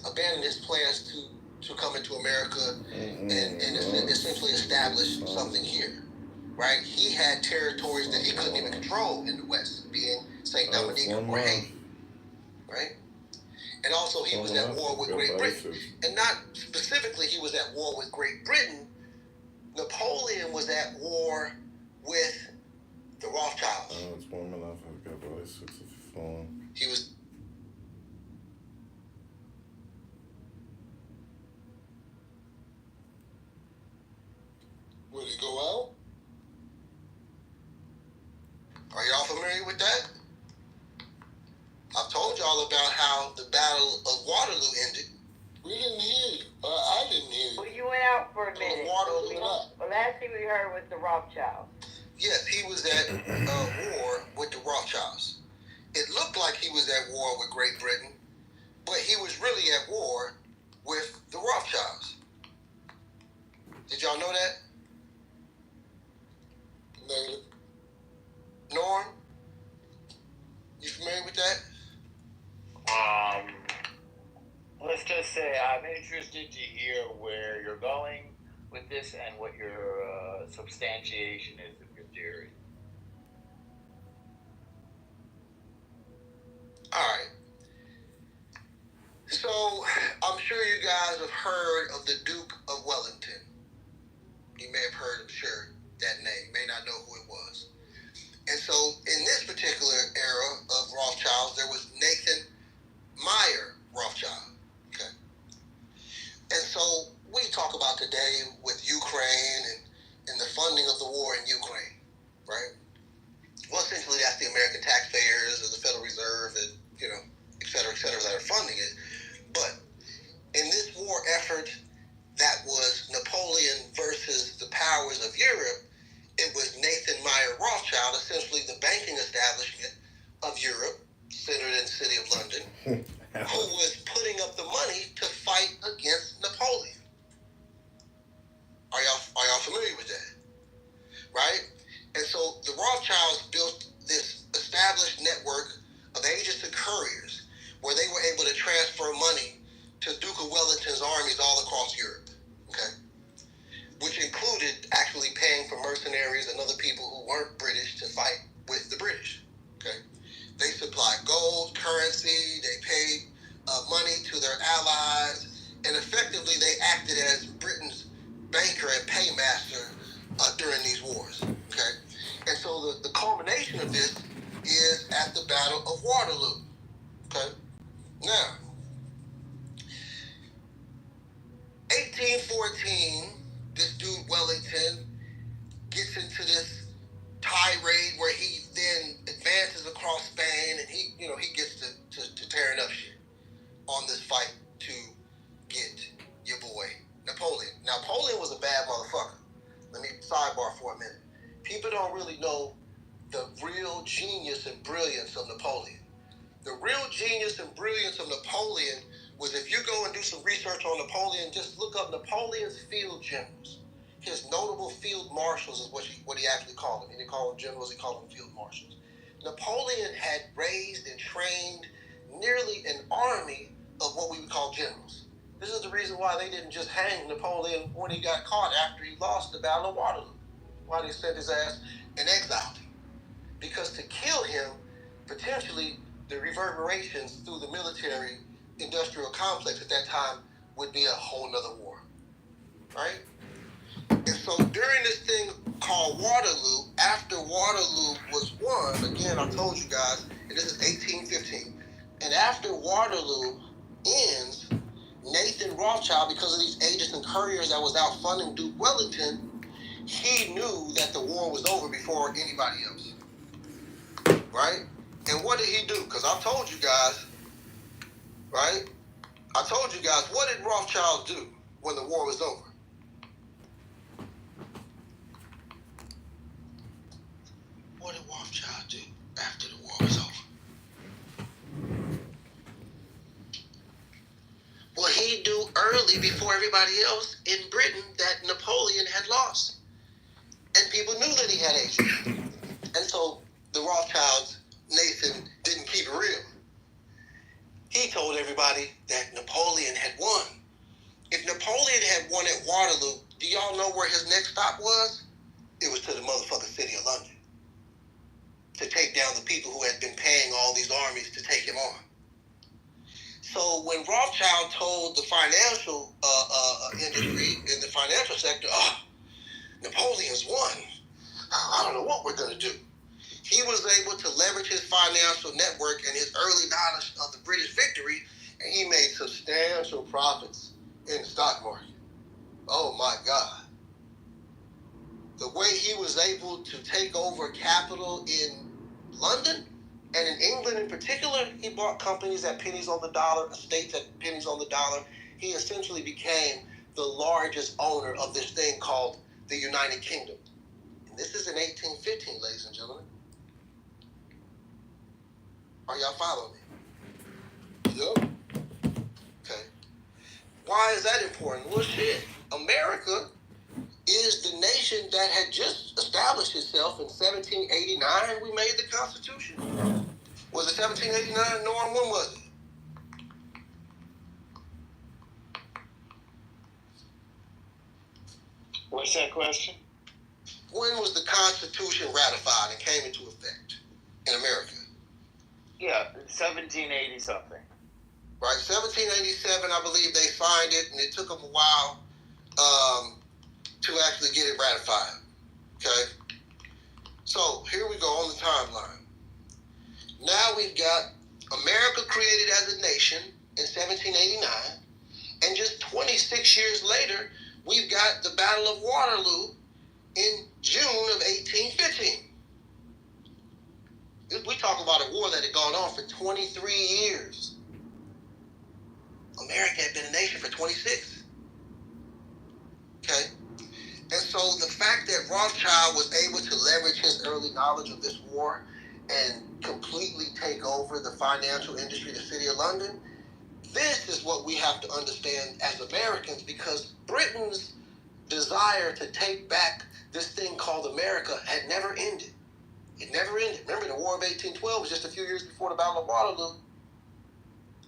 abandoned his plans to come into America and essentially establish something here. Right? He had territories that he couldn't even control in the West, being St. Dominica or Haiti. Right? And also he was at war with Great Britain. And not specifically he was at war with Great Britain. Napoleon was at war with the Rothschilds. It's warm enough. I've got about 6 of the phone. He was... Would it go out? Are y'all familiar with that? I've told y'all about how the Battle of Waterloo ended. We didn't hear you. I didn't hear you. Well, you went out for a minute. The last thing we heard was the Rothschilds. Yes, he was at war with the Rothschilds. It looked like he was at war with Great Britain, but he was really at war with the Rothschilds. Did y'all know that? Negative. Norm? You familiar with that? Let's just say I'm interested to hear where you're going with this and what your substantiation is of your theory. All right. So, I'm sure you guys have heard of the Duke of Wellington. You may have heard, I'm sure, that name. May not know who it was. And so, in this particular era of Rothschilds, there was Nathan Meyer Rothschild. Okay. And so, we talk about today with Ukraine and the funding of the war in Ukraine, right? Well, essentially, that's the American taxpayers or the Federal Reserve and, et cetera, that are funding it. But in this war effort that was Napoleon versus the powers of Europe, it was Nathan Meyer Rothschild, essentially the banking establishment of Europe, centered in the city of London, who was putting up the money to fight against Napoleon. Are y'all familiar with that? Right? And so the Rothschilds built this established network of agents and couriers where they were able to transfer money to Duke of Wellington's armies all across Europe. Okay? Which included actually paying for mercenaries and other people who weren't British to fight with the British. Okay? They supplied gold, currency, they paid money to their allies, and effectively they acted as Britain's banker and paymaster during these wars. Okay? And so the culmination of this is at the Battle of Waterloo. Okay? Now, 1814, this dude Wellington gets into this tirade where he then advances across Spain and he gets to tearing up shit on this fight to get your boy Napoleon. Now, Napoleon was a bad motherfucker. Let me sidebar for a minute. People don't really know the real genius and brilliance of Napoleon. The real genius and brilliance of Napoleon was, if you go and do some research on Napoleon, just look up Napoleon's field generals. His notable field marshals is what he actually called them. He didn't call them generals, he called them field marshals. Napoleon had raised and trained nearly an army of what we would call generals. This is the reason why they didn't just hang Napoleon when he got caught after he lost the Battle of Waterloo. Why they sent his ass and exiled him. Because to kill him, potentially the reverberations through the military industrial complex at that time would be a whole nother war. Right? And so during this thing called Waterloo, after Waterloo was won, again, I told you guys, and this is 1815, and after Waterloo ends, Nathan Rothschild, because of these agents and couriers that was out funding Duke Wellington, he knew that the war was over before anybody else. Right? And what did he do? Because I told you guys, right? I told you guys, what did Rothschild do when the war was over? What did Rothschild do after the war was over? Well, he knew early, before everybody else in Britain, that Napoleon had lost. And people knew that he had agents. And so the Rothschilds, Nathan, didn't keep it real. He he told everybody that Napoleon had won. If Napoleon had won at Waterloo, do y'all know where his next stop was? It was to the motherfucking city of London to take down the people who had been paying all these armies to take him on. So when Rothschild told the financial industry in the financial sector, Napoleon's won, I don't know what we're going to do. He was able to leverage his financial network and his early knowledge of the British victory, and he made substantial profits in the stock market. Oh my God. The way he was able to take over capital in London and in England in particular, he bought companies at pennies on the dollar, estates at pennies on the dollar. He essentially became the largest owner of this thing called the United Kingdom. And this is in 1815, ladies and gentlemen. Are y'all following me? Yep. Okay. Why is that important? Well, shit. America is the nation that had just established itself in 1789. We made the Constitution. Was it 1789, Norm? When was it? What's that question? When was the Constitution ratified and came into effect in America? Yeah, 1780 something. Right, 1787, I believe they signed it, and it took them a while to actually get it ratified. Okay? So, here we go on the timeline. Now we've got America created as a nation in 1789, and just 26 years later, we've got the Battle of Waterloo in June of 1815. We talk about a war that had gone on for 23 years. America had been a nation for 26. Okay? And so the fact that Rothschild was able to leverage his early knowledge of this war and completely take over the financial industry, the city of London, this is what we have to understand as Americans, because Britain's desire to take back this thing called America had never ended. It never ended. Remember, the War of 1812 was just a few years before the Battle of Waterloo.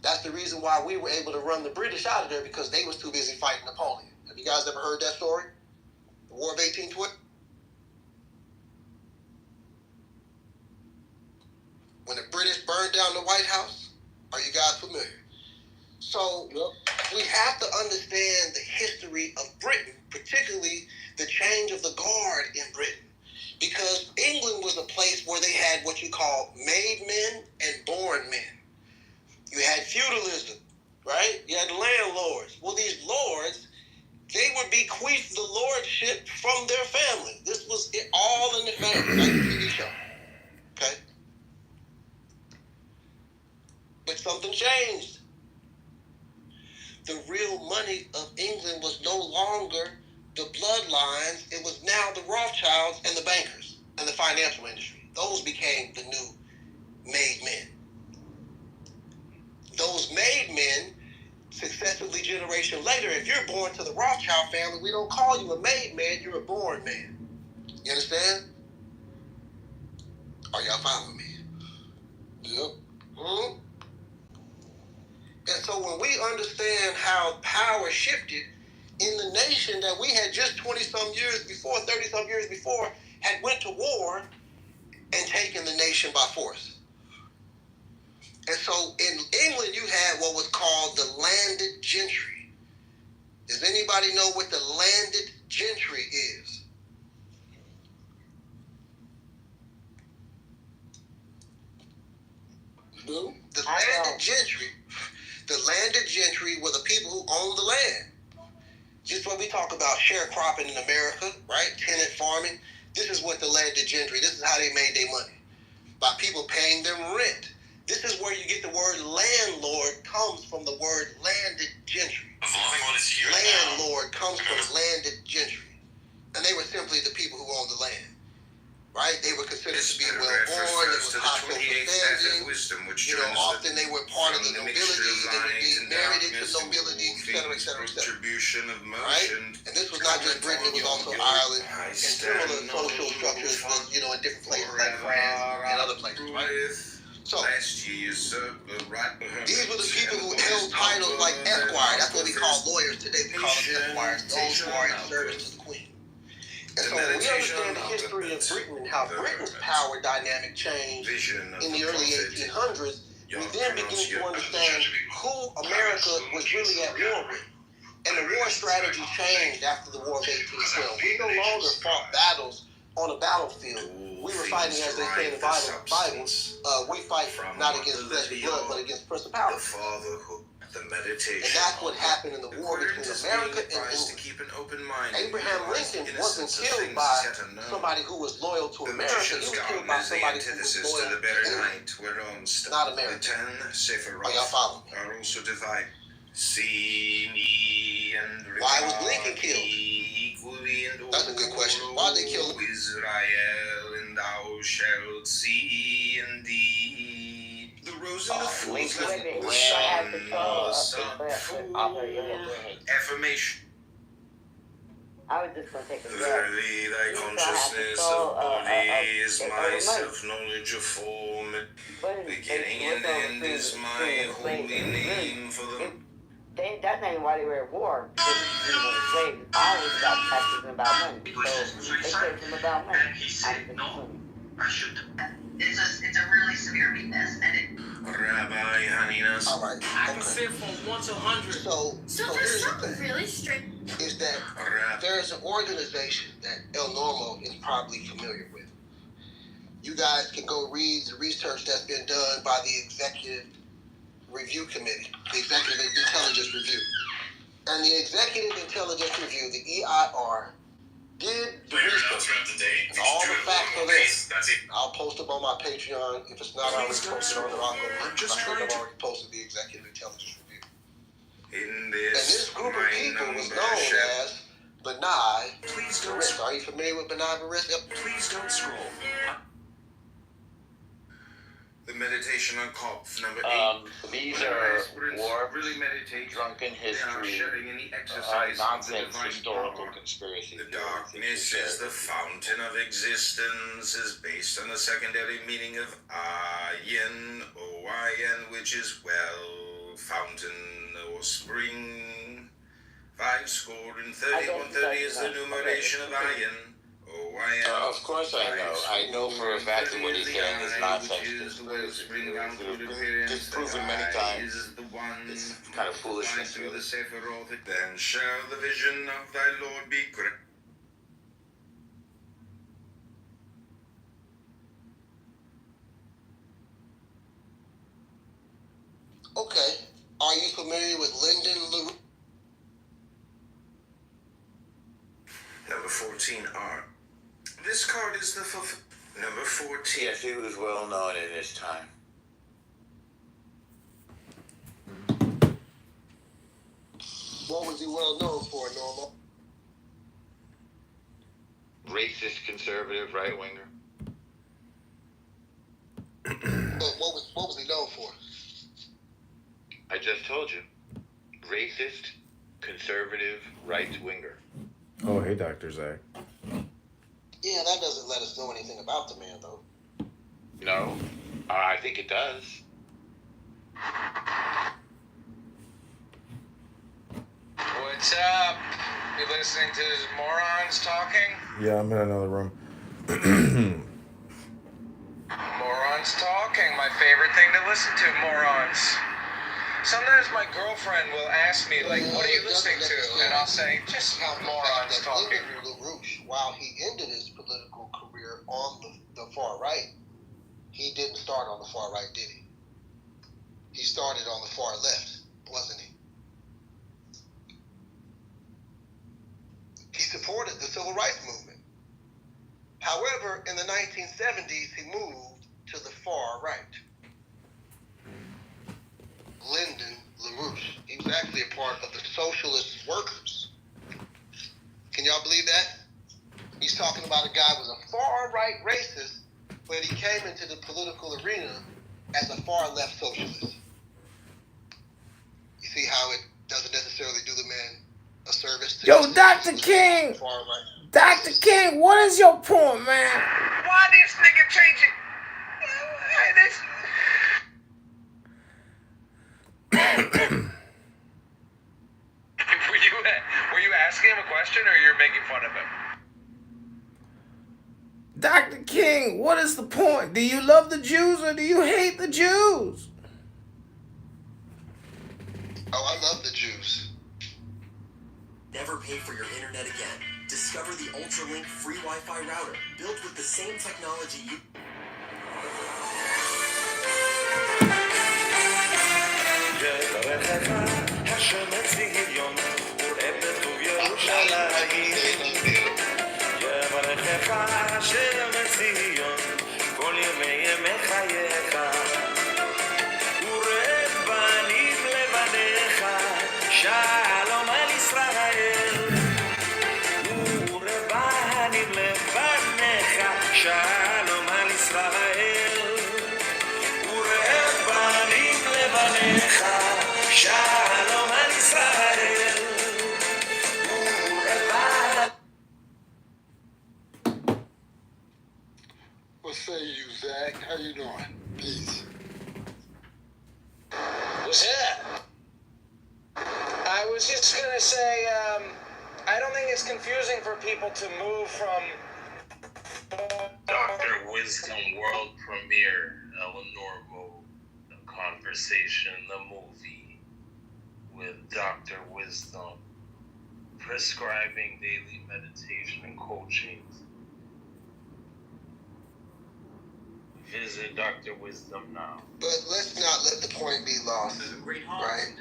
That's the reason why we were able to run the British out of there, because they was too busy fighting Napoleon. Have you guys ever heard that story? The War of 1812? When the British burned down the White House? Are you guys familiar? So we have to understand the history of Britain, particularly the change of the guard in Britain. Because England was a place where they had what you call made men and born men. You had feudalism, right? You had landlords. Well, these lords, they would bequeath the lordship from their family. This was it all in the family, like a TV show. Okay? But something changed. The real money of England was no longer the bloodlines. It was now the Rothschilds and the bankers and the financial industry. Those became the new made men. Those made men, successively generation later, if you're born to the Rothschild family, we don't call you a made man, you're a born man. You understand? Are y'all following me? Yep. Mm-hmm. And so when we understand how power shifted in the nation that we had just 20-some years before, 30-some years before, had went to war and taken the nation by force. And so in England, you had what was called the landed gentry. Does anybody know what the landed gentry is? No? The landed gentry were the people who owned the land. Just when we talk about sharecropping in America, right? Tenant farming. This is what the landed gentry, this is how they made their money. By people paying them rent. This is where you get the word landlord comes from, the word landed gentry. Landlord comes from landed gentry. And they were simply the people who owned the land. Right? They were considered to be well-born, they were high social standing. Often they were part of the nobility, they would be married into nobility, etc., etc., etc. Right? And this was not just Britain, it was also Ireland, and similar social structures was, in different places like France and other places, right? So these were the people who held titles like Esquire. That's what we call lawyers today. We call them Esquires, those who are in service to the Queen. And so when we understand the history of Britain and how Britain's power dynamic changed in the early 1800s, we then begin to understand who America was really at war with. And the war strategy changed after the War of 1812. We no longer fought battles on a battlefield. We were fighting, as they say in the Bible, we fight not against flesh and blood, but against principalities. And that's what happened in the war between America and England. Abraham Lincoln wasn't killed by somebody who was loyal to America. He was killed by somebody who was loyal to England, not America. Are y'all following me? Why was Lincoln killed? That's a good question. Why did they kill him? Israel, and thou shalt see indeed the rose and the fruits of the affirmation. I was just going to take a guess. Verily, thy consciousness of body is my self-knowledge of form. Beginning and end is my holy name for them. That's not even why they were at war. They were slaves. I was about taxes and about money. So they said to him about money. And he said, no, I shouldn't. It's a really severe weakness. And Rabbi Haninas. All right. I can fit from 1 to 100. So there's here's the something thing. really strict. Is that there's an organization that El Normo is probably familiar with. You guys can go read the research that's been done by the Executive Review Committee, the Executive Intelligence Review. And the Executive Intelligence Review, the EIR, did the research. And all the facts are there. I'll post them on my Patreon. If it's not already posted on the Rocco, I've already posted the Executive Intelligence Review. And this group of people was known as Benai Barist. Are you familiar with Benai Barist? Please don't scroll. The meditation on Kopf, number 8. These are war, really meditate, drunken history, nonsense, historical conspiracy. The darkness is the fountain of existence, is based on the secondary meaning of Ayin, O-I-N, which is well, fountain or spring. 530, 130 is the numeration of Ayin. Of course I know. I know for a fact that what he's saying is nonsense. It's proven many times. It's kind of foolishness. Really. Then shall the vision of thy Lord be great. Okay. Are you familiar with Lyndon LaRouche? Number 14R. This card is the number 14. Yes, he was well known in his time. What was he well known for, Norma? Racist, conservative, right winger. What was he known for? I just told you. Racist, conservative, right winger. Oh, hey, Dr. Zach. Yeah, that doesn't let us know anything about the man, though. No, I think it does. What's up? You listening to these morons talking? Yeah, I'm in another room. Morons talking, my favorite thing to listen to, morons. Sometimes my girlfriend will ask me, like, what are you listening to? And I'll say, just morons talking. Lyndon LaRouche, while he ended his political career on the far right, he didn't start on the far right, did he? He started on the far left, wasn't he? He supported the civil rights movement. However, in the 1970s, he moved to the far right. Lyndon LaRouche. He was actually a part of the socialist workers. Can y'all believe that? He's talking about a guy who was a far right racist, but he came into the political arena as a far left socialist. You see how it doesn't necessarily do the man a service to Yo, Dr. King! far right. Dr. King, what is your point, man? Why this nigga changing? question or you're making fun of him? Dr. King, what is the point? Do you love the Jews or do you hate the Jews? Oh, I love the Jews. Never pay for your internet again. Discover the Ultralink free Wi-Fi router built with the same technology you... Shalom al Israel, urebanim levanecha. Shalom al Israel, urebanim levanecha. Shalom al Israel, urebanim. What say you, Zach? How you doing? Peace. What's that? I was just gonna say, I don't think it's confusing for people to move from Dr. Wisdom world premiere, Eleanor the Conversation, the movie with Dr. Wisdom prescribing daily meditation and coaching. Visit Dr. Wisdom now. But let's not let the point be lost, right?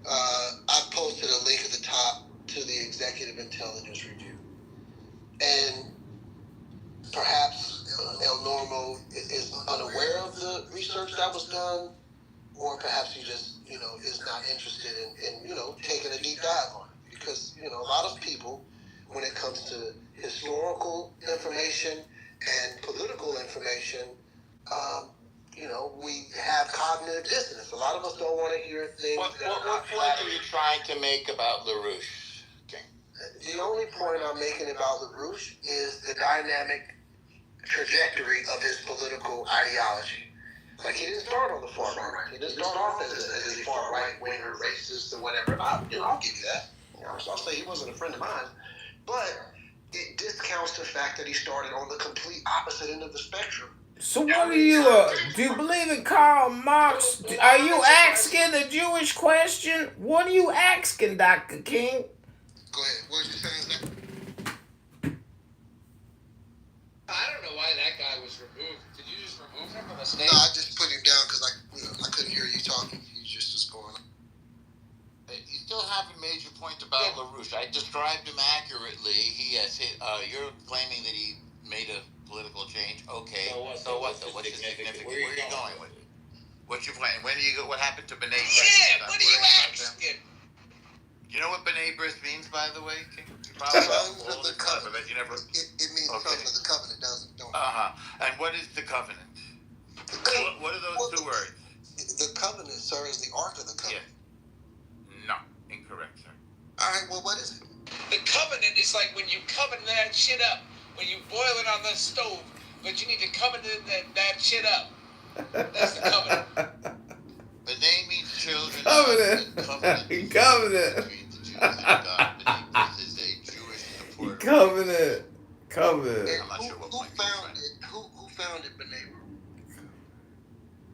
I posted a link at the top to the Executive Intelligence Review. And perhaps El Normo is unaware of the research that was done, or perhaps he just, is not interested in taking a deep dive on it. Because, a lot of people, when it comes to historical information and political information, we have cognitive dissonance. A lot of us don't want to hear things What that are not point are you trying to make about LaRouche, King? The only point I'm making about LaRouche is the dynamic trajectory of his political ideology. Like, he didn't start on the far right. He didn't start off as a far right-winger, racist, or whatever. I'll give you that. I'll say he wasn't a friend of mine. But it discounts the fact that he started on the complete opposite end of the spectrum. So what do you believe in Karl Marx? Are you asking the Jewish question? What are you asking, Dr. King? Go ahead. What you saying, Zach? I don't know why that guy was removed. Did you just remove him from the stage? No, I just put him down because I couldn't hear you talking. He just was going on. You still haven't made your point about LaRouche. I described him accurately. You're claiming that he made a political change. Okay. So what? What's the significance? Where are you going with it? What's your plan? What happened to B'nai B'rith? Yeah, what are you asking? You know what B'nai B'rith means, by the way, King? Sons of the covenant. You never... It means sons of the covenant, don't it? And what is the covenant? What are those two words? The covenant, sir, is the ark of the covenant. Yeah. No, incorrect, sir. All right, well, what is it? The covenant is like when you coven that shit up, when you boil it on the stove, but you need to coven that shit up. That's the covenant. The name means children. Covenant. Covenant. Covenant. Between the Jews and God. B'nai is a Jewish supporter. Covenant. I'm not sure what point Who founded B'nai?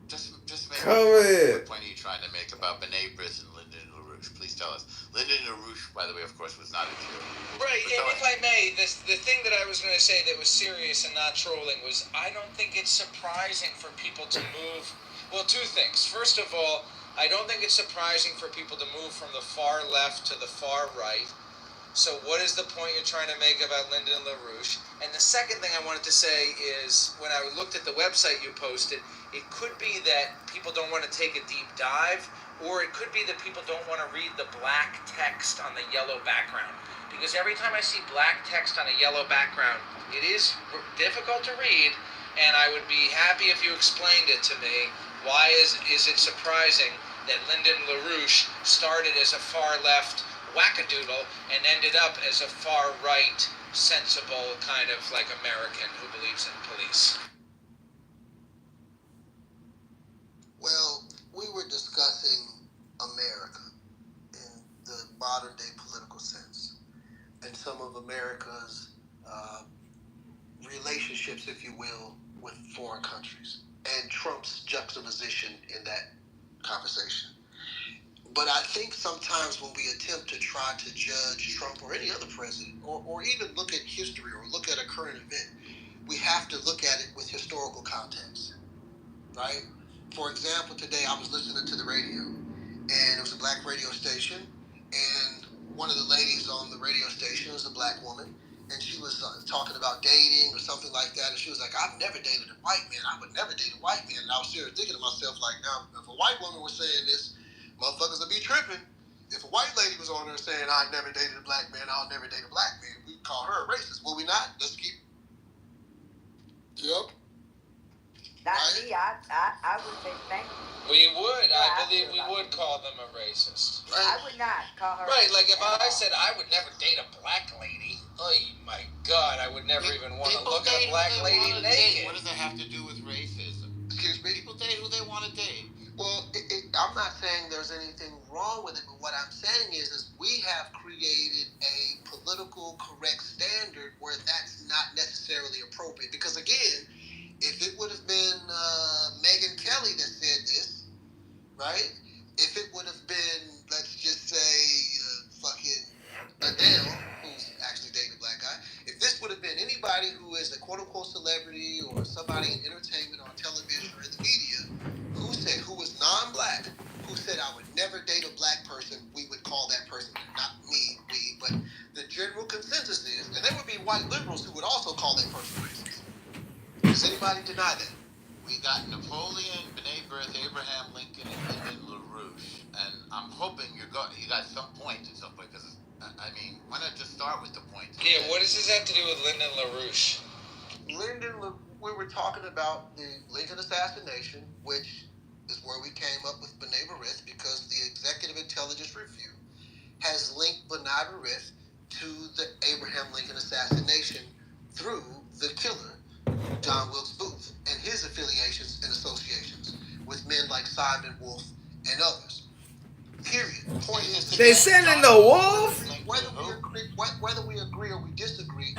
Just make Covenant. what point are you trying to make about B'nai B'rith and Lyndon LaRouche? Please tell us. Lyndon LaRouche, by the way, of course, was not a Jew. Right, and if I may, the thing that I was going to say that was serious and not trolling was I don't think it's surprising for people to move. Well, two things. First of all, I don't think it's surprising for people to move from the far left to the far right. So what is the point you're trying to make about Lyndon LaRouche? And the second thing I wanted to say is when I looked at the website you posted, it could be that people don't want to take a deep dive, or it could be that people don't want to read the black text on the yellow background. Because every time I see black text on a yellow background, it is difficult to read, and I would be happy if you explained it to me. Why is it surprising that Lyndon LaRouche started as a far left wackadoodle and ended up as a far right, sensible kind of like American who believes in police? Well, we were discussing America in the modern day political sense. And of America's relationships, if you will, with foreign countries and Trump's juxtaposition in that conversation. But I think sometimes when we attempt to try to judge Trump or any other president, or even look at history or look at a current event, we have to look at it with historical context, right? For example, today I was listening to the radio, and it was a black radio station, and one of the ladies on the radio station was a black woman, and she was talking about dating or something like that, and she was like, I've never dated a white man. I would never date a white man. And I was sitting there thinking to myself, like, now, if a white woman was saying this, motherfuckers would be tripping. If a white lady was on there saying, I've never dated a black man, I'll never date a black man, we'd call her a racist. Will we not? Let's keep... Yep. Not me. I would say thank you. We would. Yeah, I believe we would call them a racist. I would not call her. Right, like if I said I would never date a black lady, oh my God, I would never even want to look at a black lady naked. What does that have to do with racism? Excuse me? People date who they want to date. Well, I'm not saying there's anything wrong with it, but what I'm saying is we have created a political correct standard where that's not necessarily appropriate. Because again, if it would have been Megyn Kelly that said this, right? If it would have been, let's just say, fucking Adele, who's actually dating a black guy, if this would have been anybody who is a quote-unquote celebrity or somebody in entertainment or on television or in the media, who was non-black, who said I would never date a black person, we would call that person, not me, but the general consensus is, and there would be white liberals who would also call that person racist. Does anybody deny that? We got Napoleon, B'nai B'rith, Abraham Lincoln, and Lyndon LaRouche. And I'm hoping you got some point at some point, because, I mean, why not just start with the point? Yeah, what does this have to do with Lyndon LaRouche? We were talking about the Lincoln assassination, which is where we came up with B'nai B'rith, because the Executive Intelligence Review has linked B'nai B'rith to the Abraham Lincoln assassination through the killer, John Wilkes Booth, and his affiliations and associations with men like Simon Wolfe and others. Period. Point is, They sending the wolf? whether we agree or we disagree,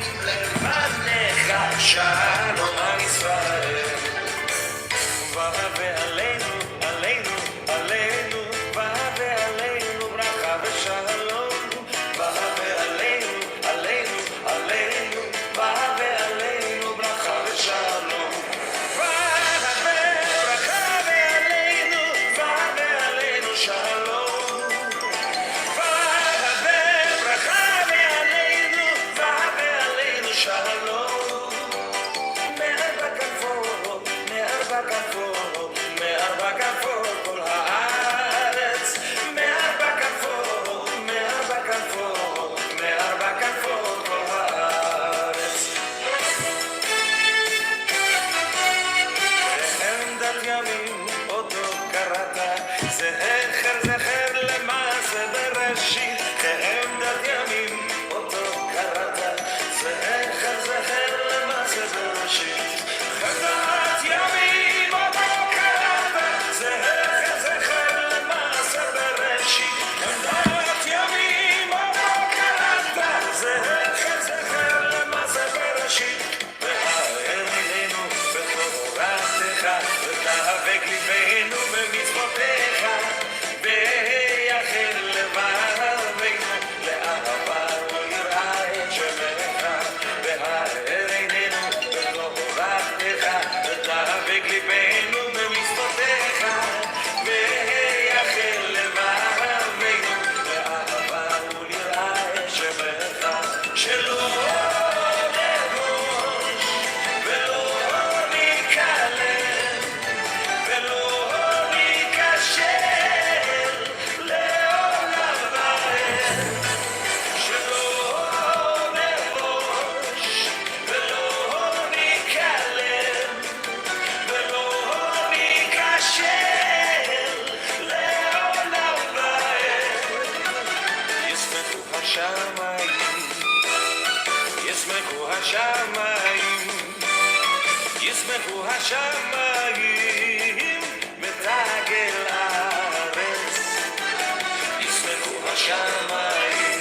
השמיים,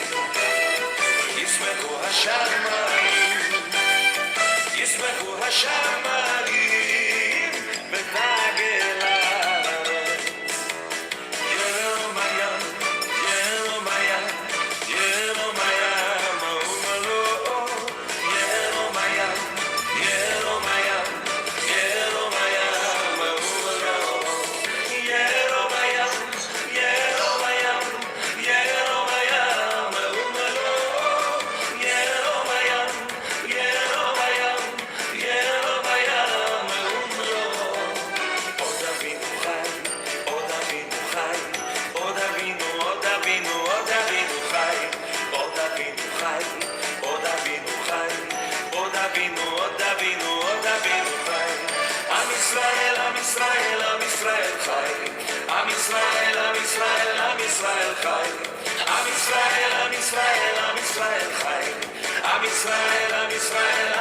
ישמחו השמיים. השמיים ותגלה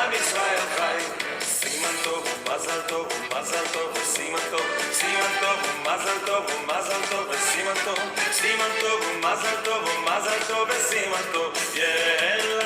עם ישראל חי סימן טוב ומזל טוב ומזל טוב וסימן טוב סימן טוב ומזל טוב ומזל טוב וסימן טוב סימן טוב ומזל טוב ומזל טוב וסימן טוב יאללה